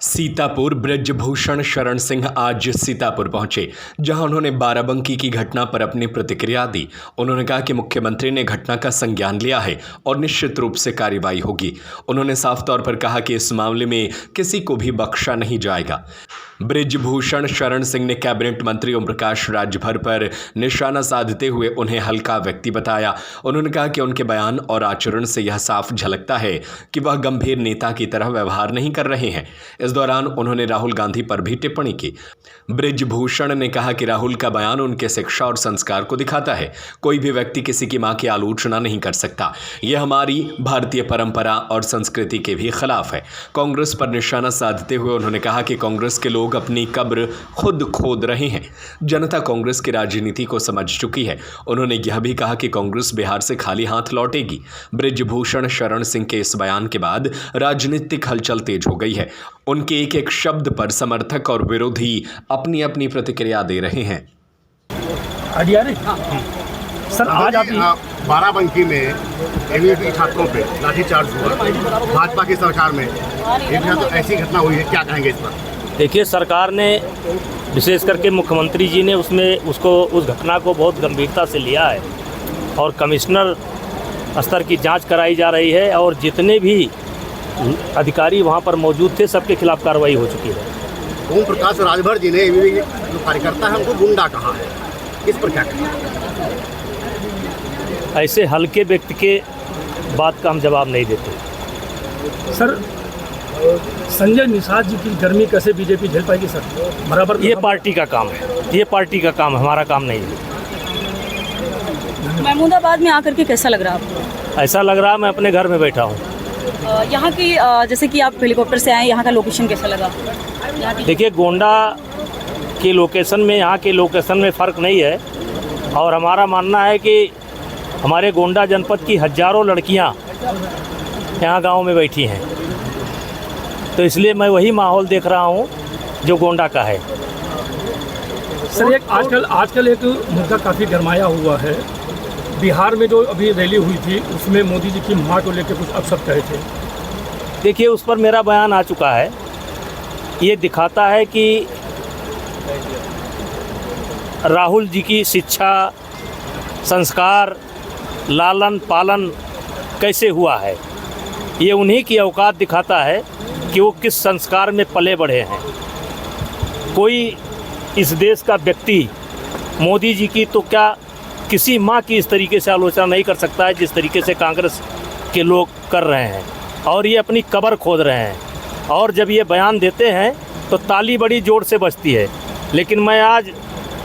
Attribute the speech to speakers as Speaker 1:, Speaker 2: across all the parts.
Speaker 1: सीतापुर ब्रजभूषण शरण सिंह आज सीतापुर पहुंचे, जहां उन्होंने बाराबंकी की घटना पर अपनी प्रतिक्रिया दी। उन्होंने कहा कि मुख्यमंत्री ने घटना का संज्ञान लिया है और निश्चित रूप से कार्रवाई होगी। उन्होंने साफ तौर पर कहा कि इस मामले में किसी को भी बख्शा नहीं जाएगा। ब्रजभूषण शरण सिंह ने कैबिनेट मंत्री ओम प्रकाश राजभर पर निशाना साधते हुए उन्हें हल्का व्यक्ति बताया। उन्होंने कहा कि उनके बयान और आचरण से यह साफ झलकता है कि वह गंभीर नेता की तरह व्यवहार नहीं कर रहे हैं। इस दौरान उन्होंने राहुल गांधी पर भी टिप्पणी की। ब्रजभूषण ने कहा कि राहुल का बयान उनके शिक्षा और संस्कार को दिखाता है। कोई भी व्यक्ति किसी की मां की आलोचना नहीं कर सकता। यह हमारी भारतीय परंपरा और संस्कृति के भी खिलाफ है। कांग्रेस पर निशाना साधते हुए उन्होंने कहा कि कांग्रेस के लोग अपनी कब्र खुद खोद रहे हैं। जनता कांग्रेस की राजनीति को समझ चुकी है। उन्होंने यह भी कहा कि कांग्रेस बिहार से खाली हाथ लौटेगी। ब्रजभूषण शरण सिंह के इस बयान के बाद राजनीतिक हलचल तेज हो गई है। उनके एक एक शब्द पर समर्थक और विरोधी अपनी अपनी प्रतिक्रिया दे रहे हैं।
Speaker 2: सर, आज आप
Speaker 3: बाराबंकी में एबीवीपी छात्रों पे लाठीचार्ज हुआ, भाजपा की सरकार में एक तो ऐसी घटना हुई है, क्या कहेंगे इस पर?
Speaker 2: देखिए, सरकार ने विशेष करके मुख्यमंत्री जी ने उस घटना को बहुत गंभीरता से लिया है और कमिश्नर स्तर की जांच कराई जा रही है और जितने भी अधिकारी वहां पर मौजूद थे सबके खिलाफ कार्रवाई हो चुकी है।
Speaker 3: ओम प्रकाश राजभर जी ने एबीवीपी जो कार्यकर्ता है उनको गुंडा कहा है, इस पर क्या कहेंगे?
Speaker 2: ऐसे हल्के व्यक्ति के बात का हम जवाब नहीं देते।
Speaker 4: सर, संजय निषाद जी की गर्मी कैसे बीजेपी झेल पाएगी सर? बराबर
Speaker 2: ये पार्टी का काम है, ये पार्टी का काम है, हमारा काम नहीं है।
Speaker 5: महमूदाबाद में आकर के कैसा लग रहा है आपको?
Speaker 2: ऐसा लग रहा है मैं अपने घर में बैठा हूँ।
Speaker 5: यहाँ की जैसे कि आप हेलीकॉप्टर से आए, यहाँ का लोकेशन कैसा लगा?
Speaker 2: देखिए, गोंडा के लोकेशन में यहाँ के लोकेशन में फ़र्क नहीं है और हमारा मानना है कि हमारे गोंडा जनपद की हज़ारों लड़कियाँ यहाँ गांव में बैठी हैं, तो इसलिए मैं वही माहौल देख रहा हूँ जो गोंडा का है।
Speaker 4: सर, एक आजकल एक मुद्दा काफ़ी गरमाया हुआ है। बिहार में जो अभी रैली हुई थी उसमें मोदी जी की मां को लेकर कुछ अपशब्द कहे थे।
Speaker 2: देखिए, उस पर मेरा बयान आ चुका है। ये दिखाता है कि राहुल जी की शिक्षा, संस्कार, लालन पालन कैसे हुआ है, ये उन्हीं की औकात दिखाता है कि वो किस संस्कार में पले बढ़े हैं। कोई इस देश का व्यक्ति मोदी जी की तो क्या किसी माँ की इस तरीके से आलोचना नहीं कर सकता है जिस तरीके से कांग्रेस के लोग कर रहे हैं और ये अपनी कब्र खोद रहे हैं। और जब ये बयान देते हैं तो ताली बड़ी जोर से बजती है, लेकिन मैं आज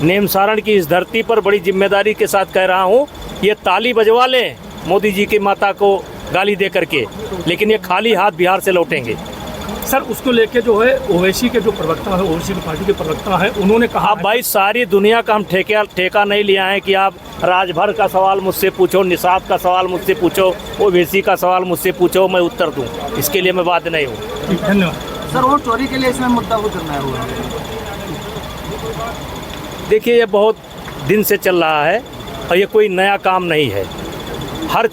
Speaker 2: नेमसारण की इस धरती पर बड़ी जिम्मेदारी के साथ कह रहा हूँ, ये ताली बजवा लें मोदी जी की माता को गाली दे करके, लेकिन ये खाली हाथ बिहार से लौटेंगे।
Speaker 4: सर, उसको लेके जो है ओवैसी के जो प्रवक्ता है, ओवैसी की पार्टी के प्रवक्ता है, उन्होंने कहा
Speaker 2: आप भाई सारी दुनिया का हम ठेका नहीं लिया है कि आप राजभर का सवाल मुझसे पूछो, निषाद का सवाल मुझसे पूछो, ओवैसी का सवाल मुझसे पूछो, मैं उत्तर दूं। इसके लिए मैं बात नहीं हूँ।
Speaker 4: धन्यवाद।
Speaker 3: सर, वोट चोरी के लिए इसमें मुद्दा को करना हुआ।
Speaker 2: देखिए, ये बहुत दिन से चल रहा है और ये कोई नया काम नहीं है। हर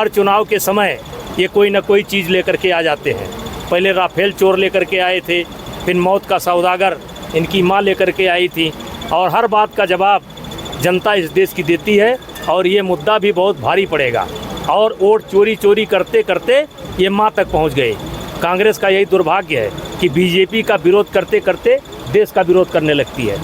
Speaker 2: चुनाव के समय ये कोई ना कोई चीज़ लेकर के आ जाते हैं। पहले राफेल चोर लेकर के आए थे, फिर मौत का सौदागर इनकी मां लेकर के आई थी और हर बात का जवाब जनता इस देश की देती है और ये मुद्दा भी बहुत भारी पड़ेगा। और वोट चोरी करते करते ये मां तक पहुंच गए। कांग्रेस का यही दुर्भाग्य है कि बीजेपी का विरोध करते करते देश का विरोध करने लगती है।